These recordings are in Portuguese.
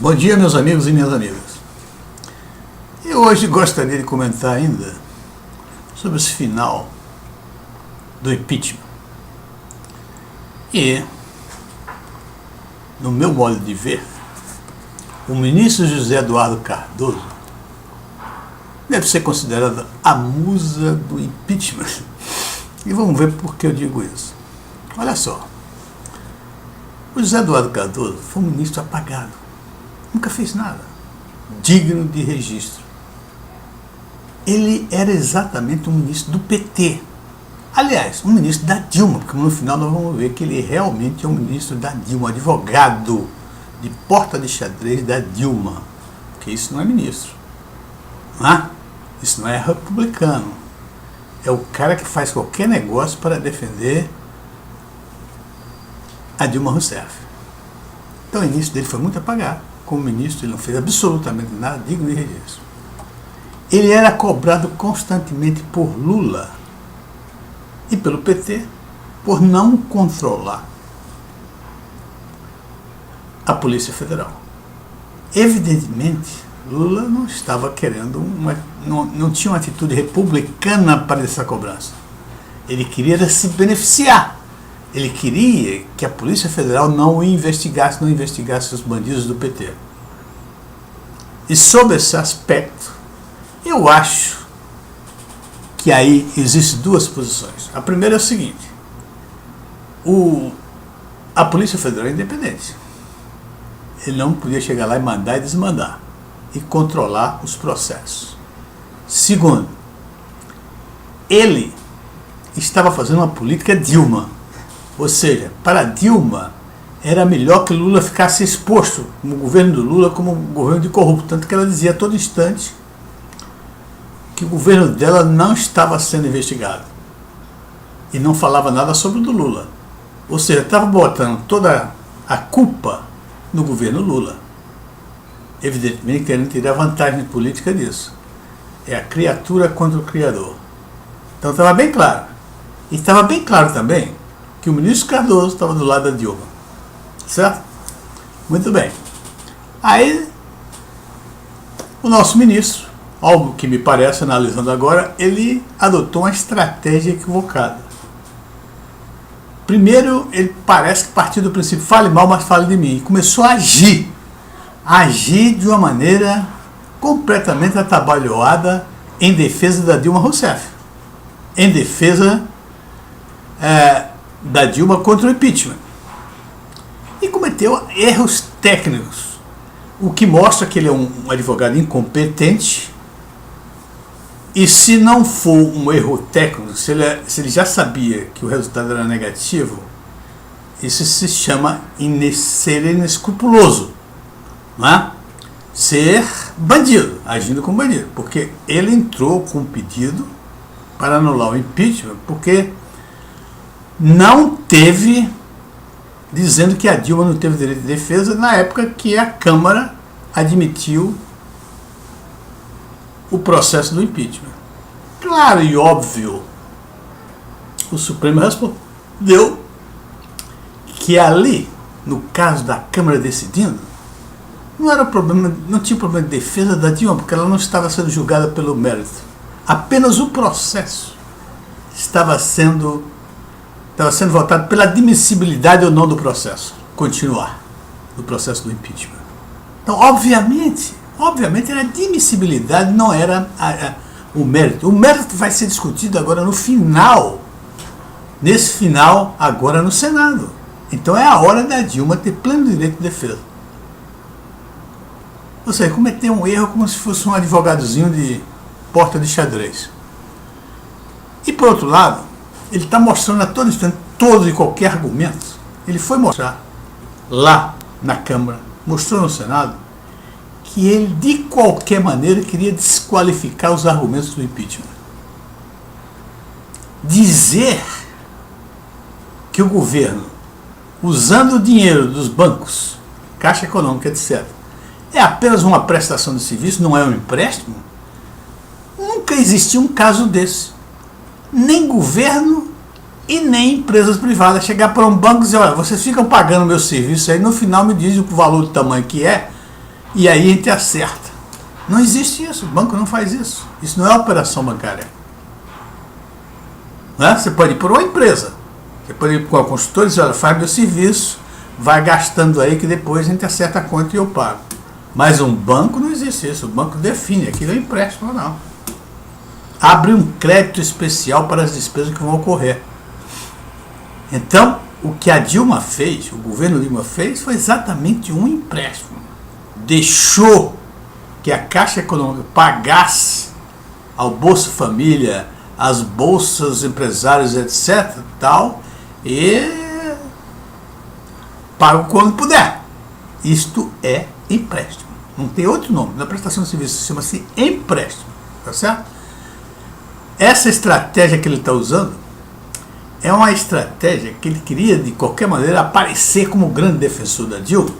Bom dia, meus amigos e minhas amigas. Eu hoje gostaria de comentar ainda sobre esse final do impeachment. E, no meu modo de ver, o ministro José Eduardo Cardoso deve ser considerado a musa do impeachment. E vamos ver por que eu digo isso. Olha só, o José Eduardo Cardoso foi um ministro apagado. Nunca fez nada digno de registro. Ele era exatamente um ministro do PT. Aliás, um ministro da Dilma, porque no final nós vamos ver que ele realmente é um ministro da Dilma, advogado de porta de xadrez da Dilma. Porque isso não é ministro. Não é? Isso não é republicano. É o cara que faz qualquer negócio para defender a Dilma Rousseff. Então o início dele foi muito apagado. Como ministro, ele não fez absolutamente nada digno de registro. Ele era cobrado constantemente por Lula e pelo PT por não controlar a Polícia Federal. Evidentemente, Lula não estava querendo, não tinha uma atitude republicana para essa cobrança. Ele queria se beneficiar. Ele queria que a Polícia Federal não investigasse os bandidos do PT. E sob esse aspecto, eu acho que aí existem duas posições. A primeira é o seguinte: a Polícia Federal é independente. Ele não podia chegar lá e mandar e desmandar e controlar os processos. Segundo, ele estava fazendo uma política Dilma. Ou seja, para Dilma era melhor que Lula ficasse exposto, como o governo do Lula, como um governo de corrupto. Tanto que ela dizia a todo instante que o governo dela não estava sendo investigado. E não falava nada sobre o do Lula. Ou seja, estava botando toda a culpa no governo Lula. Evidentemente querendo tirar vantagem política disso. É a criatura contra o criador. Então estava bem claro. E estava bem claro também que o ministro Cardoso estava do lado da Dilma. Certo? Muito bem. Aí, o nosso ministro, algo que me parece, analisando agora, ele adotou uma estratégia equivocada. Primeiro, ele parece que partiu do princípio, fale mal, mas fale de mim. E começou a agir. Agir de uma maneira completamente atabalhoada em defesa da Dilma Rousseff. Em defesa da Dilma contra o impeachment. E cometeu erros técnicos, o que mostra que ele é um advogado incompetente. E se não for um erro técnico, se ele já sabia que o resultado era negativo, isso se chama ser inescrupuloso, não é? Ser bandido, agindo como bandido, porque ele entrou com um pedido para anular o impeachment, porque não teve, dizendo que a Dilma não teve direito de defesa na época que a Câmara admitiu o processo do impeachment. Claro e óbvio, o Supremo respondeu que ali, no caso da Câmara decidindo, não era problema, não tinha problema de defesa da Dilma, porque ela não estava sendo julgada pelo mérito. Apenas o processo estava sendo votado pela admissibilidade ou não do processo, continuar no processo do impeachment. Então, obviamente era a admissibilidade, não era o mérito. O mérito vai ser discutido agora no final, nesse final, agora no Senado. Então é a hora da Dilma ter pleno direito de defesa. Ou seja, cometeu um erro como se fosse um advogadozinho de porta de xadrez. E por outro lado, ele está mostrando a todo instante, todo e qualquer argumento. Ele foi mostrar lá na Câmara, mostrou no Senado, que ele de qualquer maneira queria desqualificar os argumentos do impeachment. Dizer que o governo, usando o dinheiro dos bancos, Caixa Econômica, etc., é apenas uma prestação de serviço, não é um empréstimo, nunca existiu um caso desse. Nem governo e nem empresas privadas chegar para um banco e dizer: olha, vocês ficam pagando meu serviço aí, no final me dizem o valor do tamanho que é, e aí a gente acerta. Não existe isso, o banco não faz isso. Isso não é operação bancária. Né? Você pode ir por uma empresa, você pode ir para uma consultora e dizer, olha, faz meu serviço, vai gastando aí que depois a gente acerta a conta e eu pago. Mas um banco não existe isso, o banco define, aquilo é empréstimo ou não. Abre um crédito especial para as despesas que vão ocorrer. Então, o que a Dilma fez, o governo Dilma fez, foi exatamente um empréstimo. Deixou que a Caixa Econômica pagasse ao Bolsa Família, às bolsas empresários, etc. Tal, e paga quando puder. Isto é empréstimo. Não tem outro nome. Na prestação de serviço chama-se empréstimo. Tá certo? Essa estratégia que ele está usando é uma estratégia que ele queria, de qualquer maneira, aparecer como grande defensor da Dilma.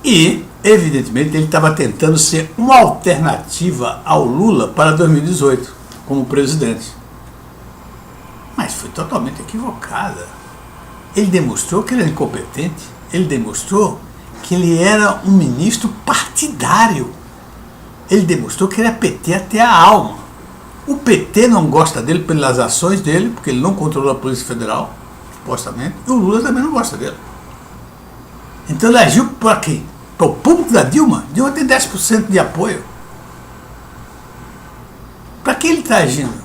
E, evidentemente, ele estava tentando ser uma alternativa ao Lula para 2018, como presidente. Mas foi totalmente equivocada. Ele demonstrou que ele era incompetente. Ele demonstrou que ele era um ministro partidário. Ele demonstrou que ele era PT até a alma. O PT não gosta dele pelas ações dele, porque ele não controla a Polícia Federal, supostamente, e o Lula também não gosta dele. Então ele agiu para quem? Para o público da Dilma? Dilma tem 10% de apoio. Para quem ele está agindo?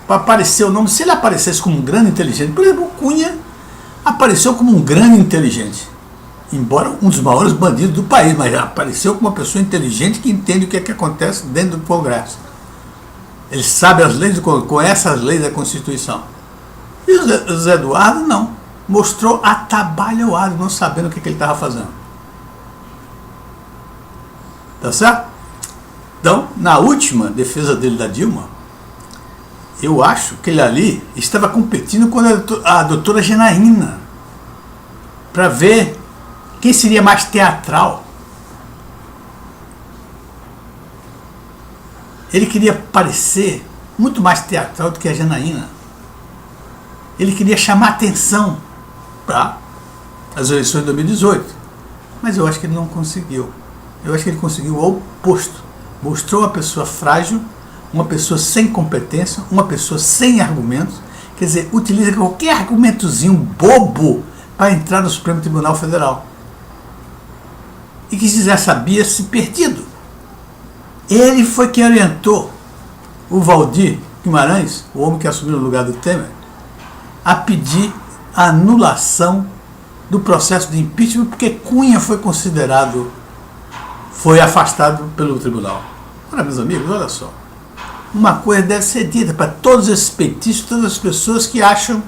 Para aparecer o nome, se ele aparecesse como um grande inteligente, por exemplo, o Cunha apareceu como um grande inteligente, embora um dos maiores bandidos do país, mas apareceu como uma pessoa inteligente que entende o que é que acontece dentro do Congresso. Ele sabe as leis, conhece as leis da Constituição. E o Zé Eduardo não. Mostrou atabalhoado, não sabendo o que ele estava fazendo. Tá certo? Então, na última defesa dele da Dilma, eu acho que ele ali estava competindo com a doutora Janaína para ver quem seria mais teatral. Ele queria parecer muito mais teatral do que a Janaína. Ele queria chamar atenção para as eleições de 2018. Mas eu acho que ele não conseguiu. Eu acho que ele conseguiu o oposto. Mostrou uma pessoa frágil, uma pessoa sem competência, uma pessoa sem argumentos. Quer dizer, utiliza qualquer argumentozinho bobo para entrar no Supremo Tribunal Federal. E que já sabia-se perdido. Ele foi quem orientou o Valdir Guimarães, o homem que assumiu o lugar do Temer, a pedir a anulação do processo de impeachment, porque Cunha foi afastado pelo tribunal. Ora, meus amigos, olha só. Uma coisa deve ser dita para todos esses petistas, todas as pessoas que acham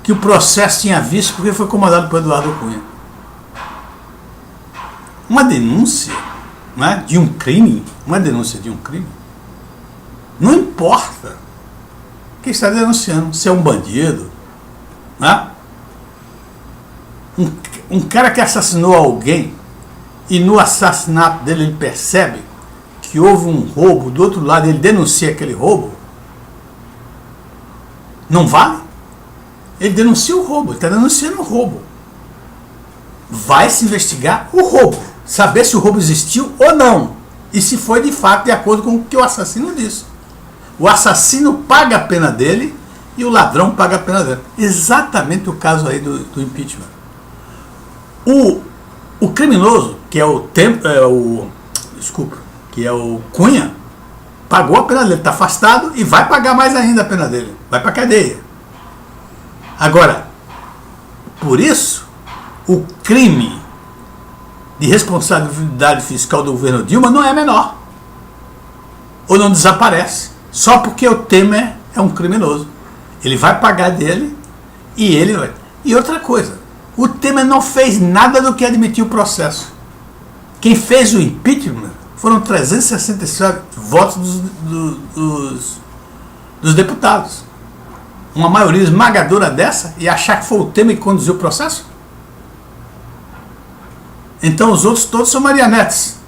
que o processo tinha visto porque foi comandado por Eduardo Cunha. Uma denúncia, né, de um crime, não importa quem está denunciando, se é um bandido, né? Um cara que assassinou alguém e no assassinato dele ele percebe que houve um roubo, do outro lado ele denuncia aquele roubo, não vale? Ele denuncia o roubo, ele está denunciando o roubo. Vai se investigar o roubo, saber se o roubo existiu ou não, e se foi de fato de acordo com o que o assassino disse. O assassino paga a pena dele e o ladrão paga a pena dele. Exatamente o caso aí do impeachment. O criminoso, que é o Cunha, pagou a pena dele, está afastado e vai pagar mais ainda a pena dele, vai para a cadeia. Agora, por isso, o crime de responsabilidade fiscal do governo Dilma não é menor, ou não desaparece, só porque o Temer é um criminoso. Ele vai pagar dele e ele vai. E outra coisa, o Temer não fez nada do que admitiu o processo. Quem fez o impeachment foram 367 votos dos deputados. Uma maioria esmagadora dessa, e achar que foi o Temer que conduziu o processo? Então os outros todos são marionetes.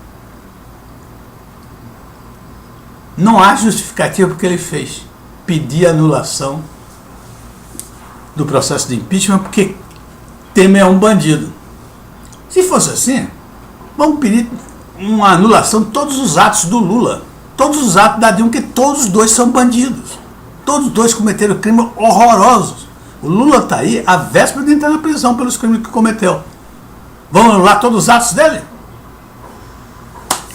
Não há justificativa porque ele fez. Pedir anulação do processo de impeachment porque Temer é um bandido. Se fosse assim, Vamos pedir uma anulação de todos os atos do Lula, todos os atos da Dilma, porque todos os dois são bandidos. Todos os dois cometeram crimes horrorosos. O Lula está aí à véspera de entrar na prisão pelos crimes que cometeu. Vamos anular todos os atos dele?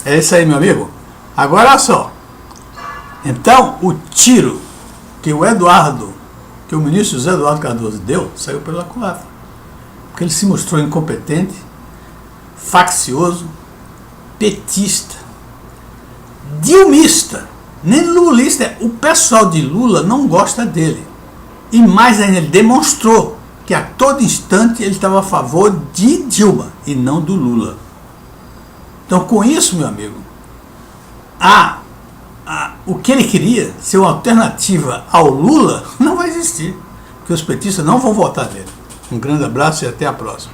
É isso aí, meu amigo. Agora olha só. Então, o tiro que o ministro José Eduardo Cardoso deu, saiu pela culatra. Porque ele se mostrou incompetente, faccioso, petista, dilmista, nem lulista. O pessoal de Lula não gosta dele. E mais ainda, ele demonstrou que a todo instante ele estava a favor de Dilma e não do Lula. Então, com isso, meu amigo, o que ele queria ser uma alternativa ao Lula não vai existir, porque os petistas não vão votar nele. Um grande abraço e até a próxima.